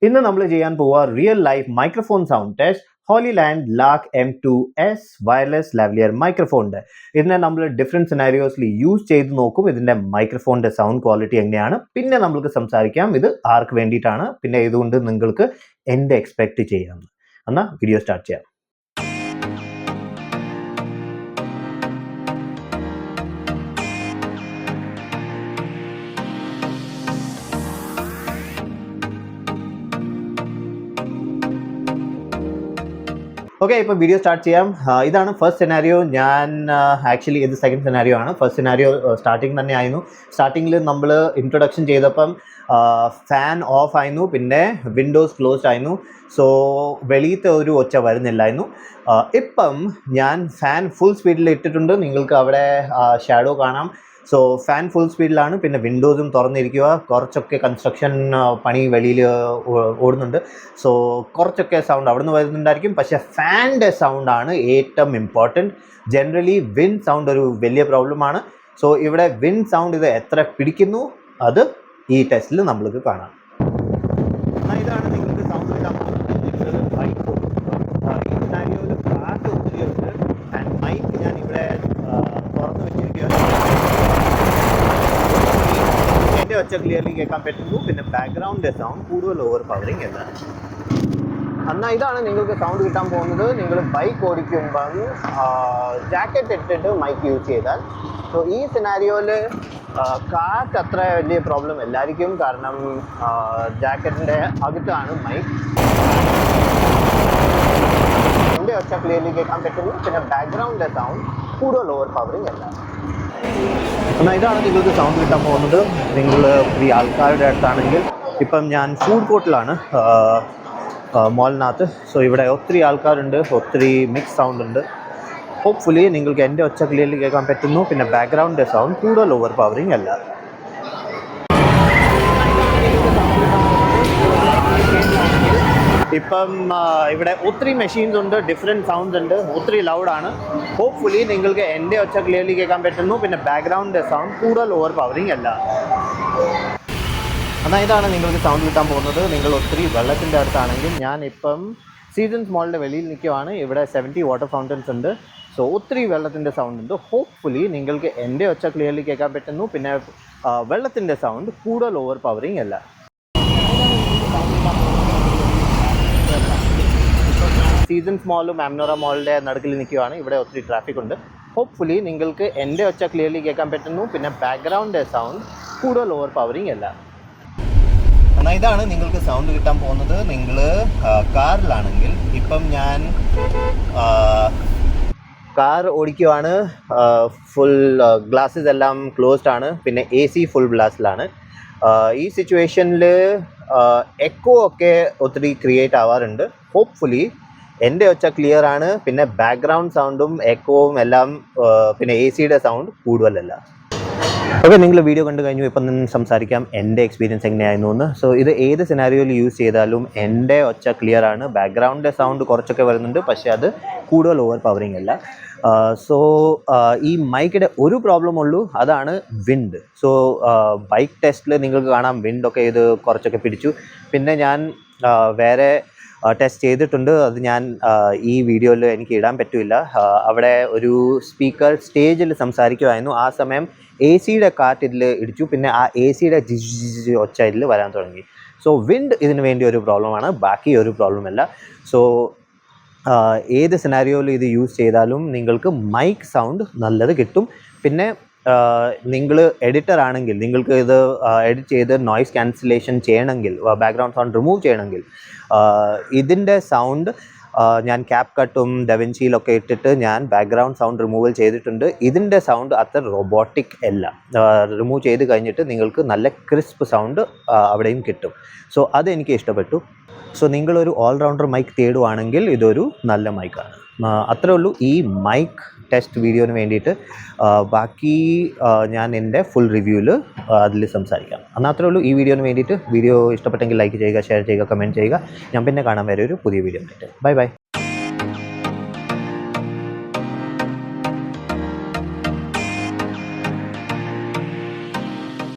ഇന്ന് നമ്മൾ ചെയ്യാൻ പോവുക real life microphone sound test Hollyland Lark M2S wireless lavalier മൈക്രോഫോണിൻ്റെ. ഇതിനെ നമ്മൾ ഡിഫറെൻറ്റ് സിനാരിയോസിൽ യൂസ് ചെയ്ത് നോക്കും. ഇതിൻ്റെ മൈക്രോഫോണിൻ്റെ സൗണ്ട് ക്വാളിറ്റി എങ്ങനെയാണ്, പിന്നെ നമ്മൾക്ക് സംസാരിക്കാം ഇത് ആർക്ക് വേണ്ടിയിട്ടാണ്, പിന്നെ ഇതുകൊണ്ട് നിങ്ങൾക്ക് എന്ത് എക്സ്പെക്റ്റ് ചെയ്യാം. എന്നാൽ വീഡിയോ സ്റ്റാർട്ട് ചെയ്യാം. ഓക്കെ, ഇപ്പോൾ വീഡിയോ സ്റ്റാർട്ട് ചെയ്യാം. ഇതാണ് ഫസ്റ്റ് സിനാരിയോ. ഞാൻ ആക്ച്വലി ഇത് സെക്കൻഡ് സിനാരിയോ ആണ്. ഫസ്റ്റ് സിനാരിയോ സ്റ്റാർട്ടിങ് തന്നെ ആയിരുന്നു. സ്റ്റാർട്ടിങ്ങിൽ നമ്മൾ ഇൻട്രൊഡക്ഷൻ ചെയ്തപ്പം ഫാൻ ഓഫ് ആയിരുന്നു, പിന്നെ വിൻഡോസ് ക്ലോസ്ഡ് ആയിരുന്നു. സോ വെളിയത്തെ ഒരു ഒച്ച വരുന്നില്ലായിരുന്നു. ഇപ്പം ഞാൻ ഫാൻ ഫുൾ സ്പീഡിൽ ഇട്ടിട്ടുണ്ട്. നിങ്ങൾക്ക് അവിടെ ഷാഡോ കാണാം. സോ ഫാൻ ഫുൾ സ്പീഡിലാണ്, പിന്നെ വിൻഡോസും തുറന്നിരിക്കുക. കുറച്ചൊക്കെ കൺസ്ട്രക്ഷൻ പണി വെളിയിൽ ഓടുന്നുണ്ട്. സോ കുറച്ചൊക്കെ സൗണ്ട് അവിടെ നിന്ന് വരുന്നുണ്ടായിരിക്കും. പക്ഷേ ഫാനിൻ്റെ സൗണ്ടാണ് ഏറ്റവും ഇമ്പോർട്ടൻറ്റ്. ജനറലി വിൻഡ് സൗണ്ട് ഒരു വലിയ പ്രോബ്ലമാണ്. സോ ഇവിടെ വിൻഡ് സൗണ്ട് ഇത് എത്ര പിടിക്കുന്നു അത് ഈ ടെസ്റ്റിൽ നമ്മൾക്ക് കാണാം. ഇതാണ് നിങ്ങൾക്ക് സൗണ്ട് കിട്ടാൻ പോകുന്നത്. മൈക്ക് ഈ സിനാരിയോയിൽ കാറ്റ് ഒത്തിരി ഉണ്ട്. ആൻഡ് മൈക്ക് ഞാൻ ഇവിടെ തുറന്ന് വെച്ചിരിക്കുകയാണ്. എൻ്റെ ഒച്ച ക്ലിയർലി കേൾക്കാൻ പറ്റുന്നു. പിന്നെ ബാക്ക്ഗ്രൗണ്ടിൻ്റെ സൗണ്ട് കൂടുതൽ ഓവർ പവറിങ് അല്ല. എന്നാൽ ഇതാണ് നിങ്ങൾക്ക് സൗണ്ട് കിട്ടാൻ പോകുന്നത്. നിങ്ങൾ ബൈക്ക് ഓടിക്കുമ്പം ജാക്കറ്റ് ഇട്ടിട്ട് മൈക്ക് യൂസ് ചെയ്താൽ. സോ ഈ സിനാരിയോയിൽ കാറ്റ് അത്ര വലിയ പ്രോബ്ലം അല്ലായിരിക്കും, കാരണം ജാക്കറ്റിൻ്റെ അകത്താണ് മൈക്ക്. എൻ്റെ ഒച്ച ക്ലിയർലി കേൾക്കാൻ പറ്റുന്നു. പിന്നെ ബാക്ക്ഗ്രൗണ്ടിൻ്റെ സൗണ്ട് കൂടുതൽ ഓവർ പവറിങ് അല്ല. എന്നാൽ ഇതാണ് നിങ്ങൾക്ക് സൗണ്ട് കിട്ടാൻ പോകുന്നത്. നിങ്ങൾ ഈ ആൾക്കാരുടെ അടുത്താണെങ്കിൽ, ഇപ്പം ഞാൻ ഫുഡ് കോർട്ടിലാണ് മോളിനകത്ത്. സോ ഇവിടെ ഒത്തിരി ആൾക്കാരുണ്ട്, ഒത്തിരി മിക്സ് സൗണ്ട് ഉണ്ട്. ഹോപ്പ്ഫുള്ളി നിങ്ങൾക്ക് എൻ്റെ ഒച്ച ക്ലിയർലി കേൾക്കാൻ പറ്റുന്നു. പിന്നെ ബാക്ക്ഗ്രൗണ്ടിൻ്റെ സൗണ്ട് കൂടുതൽ ഓവർ പവറിങ് അല്ല. ഇപ്പം ഇവിടെ ഒത്തിരി മെഷീൻസ് ഉണ്ട്, ഡിഫറെൻറ്റ് സൗണ്ട്സ് ഉണ്ട്, ഒത്തിരി ലൗഡാണ്. ഹോപ്പ്ഫുള്ളി നിങ്ങൾക്ക് എൻ്റെ ഒച്ച ക്ലിയർലി കേൾക്കാൻ പറ്റുന്നു. പിന്നെ ബാക്ക്ഗ്രൗണ്ടിൻ്റെ സൗണ്ട് കൂടുതൽ ഓവർ പവറിങ് അല്ല. എന്നാൽ ഇതാണ് നിങ്ങൾക്ക് സൗണ്ട് കിട്ടാൻ പോകുന്നത്. നിങ്ങൾ ഒത്തിരി വെള്ളത്തിൻ്റെ അടുത്താണെങ്കിൽ, ഞാൻ ഇപ്പം സീസൺസ് മോളിൻ്റെ വെളിയിൽ നിൽക്കുവാണ്. ഇവിടെ 70 വാട്ടർ ഫൗണ്ടൻസ് ഉണ്ട്. സോ ഒത്തിരി വെള്ളത്തിൻ്റെ സൗണ്ട് ഉണ്ട്. ഹോപ്പ്ഫുള്ളി നിങ്ങൾക്ക് എൻ്റെ ഒച്ച ക്ലിയർലി കേൾക്കാൻ പറ്റുന്നു. പിന്നെ വെള്ളത്തിൻ്റെ സൗണ്ട് കൂടുതൽ ഓവർ പവറിങ് അല്ല. സീസൺസ് മോളും ആംനോറ മോളിൻ്റെ നടുക്കിൽ നിൽക്കുകയാണ്. ഇവിടെ ഒത്തിരി ട്രാഫിക് ഉണ്ട്. ഹോപ്പ്ഫുള്ളി നിങ്ങൾക്ക് എൻ്റെ ഒച്ച ക്ലിയർലി കേൾക്കാൻ പറ്റുന്നു. പിന്നെ ബാക്ക്ഗ്രൗണ്ടിൻ്റെ സൗണ്ട് കൂടുതൽ ഓവർ പവറിങ് അല്ല. എന്നാൽ ഇതാണ് നിങ്ങൾക്ക് സൗണ്ട് കിട്ടാൻ പോകുന്നത്. നിങ്ങൾ കാറിലാണെങ്കിൽ, ഇപ്പം ഞാൻ കാർ ഓടിക്കുവാണ്. ഫുൾ ഗ്ലാസ്സസ് എല്ലാം ക്ലോസ്ഡ് ആണ്. പിന്നെ AC ഫുൾ ഗ്ലാസ്സിലാണ്. ഈ സിറ്റുവേഷനിൽ എക്കോ ഒക്കെ ഒത്തിരി ക്രിയേറ്റ് ആവാറുണ്ട്. ഹോപ്പ്ഫുള്ളി എൻ്റെ ഒച്ച ക്ലിയർ ആണ്. പിന്നെ ബാക്ക്ഗ്രൗണ്ട് സൗണ്ടും എക്കോവും എല്ലാം, പിന്നെ ACയുടെ സൗണ്ട് കൂടുതലല്ല. ഓക്കെ, നിങ്ങൾ വീഡിയോ കണ്ടു കഴിഞ്ഞു. ഇപ്പം സംസാരിക്കാം എൻ്റെ എക്സ്പീരിയൻസ് എങ്ങനെയായിരുന്നു എന്ന്. സോ ഇത് ഏത് സിനാരിയോയിൽ യൂസ് ചെയ്താലും എൻ്റെ ഒച്ച ക്ലിയർ ആണ്. ബാക്ക്ഗ്രൗണ്ടിൻ്റെ സൗണ്ട് കുറച്ചൊക്കെ വരുന്നുണ്ട്, പക്ഷേ അത് കൂടുതൽ ഓവർ പവറിങ് അല്ല. സോ ഈ മൈക്കിൻ്റെ ഒരു പ്രോബ്ലം ഉള്ളൂ, അതാണ് വിൻഡ്. സോ ബൈക്ക് ടെസ്റ്റിൽ നിങ്ങൾക്ക് കാണാം വിൻഡൊക്കെ ഇത് കുറച്ചൊക്കെ പിടിച്ചു. പിന്നെ ഞാൻ വേറെ ടെസ്റ്റ് ചെയ്തിട്ടുണ്ട്. അത് ഞാൻ ഈ വീഡിയോയിൽ എനിക്ക് ഇടാൻ പറ്റില്ല. അവിടെ ഒരു സ്പീക്കർ സ്റ്റേജിൽ സംസാരിക്കുമായിരുന്നു. ആ സമയം ACയുടെ കാറ്റ് ഇതിൽ ഇടിച്ചു. പിന്നെ ആ ACയുടെ ജിജ് ഒച്ച ഇതിൽ വരാൻ തുടങ്ങി. സോ വിൻഡ് ഇതിന് വേണ്ടി ഒരു പ്രോബ്ലമാണ്, ബാക്കി ഒരു പ്രോബ്ലം അല്ല. സോ ഏത് സിനാരിയോയിൽ ഇത് യൂസ് ചെയ്താലും നിങ്ങൾക്ക് മൈക്ക് സൗണ്ട് നല്ലത് കിട്ടും. പിന്നെ നിങ്ങൾ എഡിറ്റർ ആണെങ്കിൽ, നിങ്ങൾക്ക് ഇത് എഡിറ്റ് ചെയ്ത് നോയ്സ് ക്യാൻസലേഷൻ ചെയ്യണമെങ്കിൽ, ബാക്ക്ഗ്രൗണ്ട് സൗണ്ട് റിമൂവ് ചെയ്യണമെങ്കിൽ, ഇതിൻ്റെ സൗണ്ട് ഞാൻ ക്യാപ് കട്ടും ഡവിൻസിയിലൊക്കെ ഇട്ടിട്ട് ഞാൻ ബാക്ക്ഗ്രൗണ്ട് സൗണ്ട് റിമൂവൽ ചെയ്തിട്ടുണ്ട്. ഇതിൻ്റെ സൗണ്ട് അത്ര റോബോട്ടിക് അല്ല. റിമൂവ് ചെയ്ത് കഴിഞ്ഞിട്ട് നിങ്ങൾക്ക് നല്ല ക്രിസ്പ് സൗണ്ട് അവിടെയും കിട്ടും. സോ അതെനിക്ക് ഇഷ്ടപ്പെട്ടു. സോ നിങ്ങളൊരു ഓൾറൗണ്ടർ മൈക്ക് തേടുവാണെങ്കിൽ ഇതൊരു നല്ല മൈക്കാണ്. അത്രേ ഉള്ളൂ ഈ മൈക്ക് ടെസ്റ്റ് വീഡിയോന് വേണ്ടിയിട്ട്. ബാക്കി ഞാൻ എൻ്റെ ഫുൾ റിവ്യൂവിൽ അതിൽ സംസാരിക്കാം. എന്നാൽ അത്രേ ഉള്ളൂ ഈ വീഡിയോന് വേണ്ടിയിട്ട്. വീഡിയോ ഇഷ്ടപ്പെട്ടെങ്കിൽ ലൈക്ക് ചെയ്യുക, ഷെയർ ചെയ്യുക, കമൻറ്റ് ചെയ്യുക. ഞാൻ പിന്നെ കാണാൻ വരെ ഒരു പുതിയ വീഡിയോ ആയിട്ട്. Bye bye.